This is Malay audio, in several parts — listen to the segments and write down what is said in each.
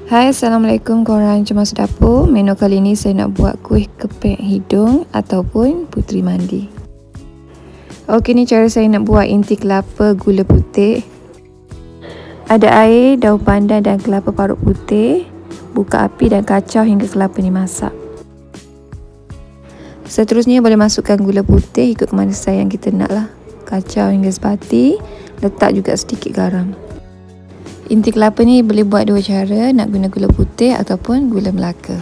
Hai, Assalamualaikum korang Cemas Dapur. Menu kali ni saya nak buat kuih kepek hidung ataupun puteri mandi. Okey, ni cara saya nak buat inti kelapa, gula putih. Ada air, daun pandan dan kelapa parut putih. Buka api dan kacau hingga kelapa ni masak. Seterusnya boleh masukkan gula putih ikut kemanisan yang kita nak lah. Kacau hingga sepati. Letak juga sedikit garam. Inti kelapa ni boleh buat dua cara, nak guna gula putih ataupun gula Melaka.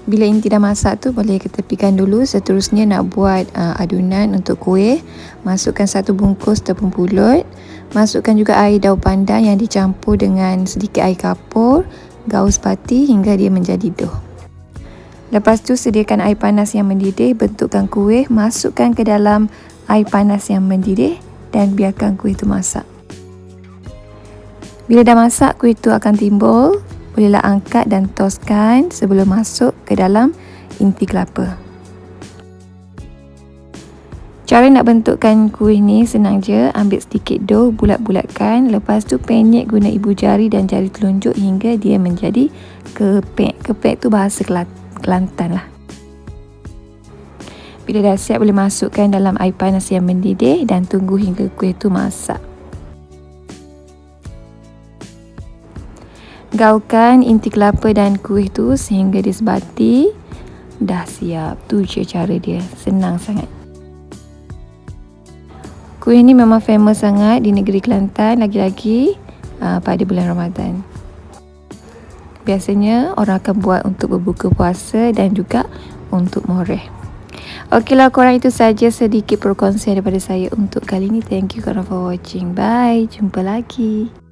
Bila inti dah masak tu boleh ketepikan dulu. Seterusnya nak buat adunan untuk kuih. Masukkan 1 bungkus tepung pulut. Masukkan juga air daun pandan yang dicampur dengan sedikit air kapur. Gaus pati hingga dia menjadi dough. Lepas tu sediakan air panas yang mendidih. Bentukkan kuih, masukkan ke dalam air panas yang mendidih dan biarkan kuih tu masak. Bila dah masak, kuih tu akan timbul. Bolehlah angkat dan toskan sebelum masuk ke dalam inti kelapa. Cara nak bentukkan kuih ni senang je. Ambil sedikit dough, bulat-bulatkan. Lepas tu penyek guna ibu jari dan jari telunjuk hingga dia menjadi kepek. Kepek tu bahasa Kelantan lah. Bila dah siap, boleh masukkan dalam air panas yang mendidih dan tunggu hingga kuih tu masak. Gaulkan inti kelapa dan kuih tu sehingga dia sebati. Dah siap. Tu je cara dia. Senang sangat. Kuih ni memang famous sangat di negeri Kelantan, lagi-lagi pada bulan Ramadan. Biasanya orang akan buat untuk berbuka puasa dan juga untuk moreh. Okeylah korang, itu saja sedikit perkongsian daripada saya untuk kali ni. Thank you korang for watching. Bye. Jumpa lagi.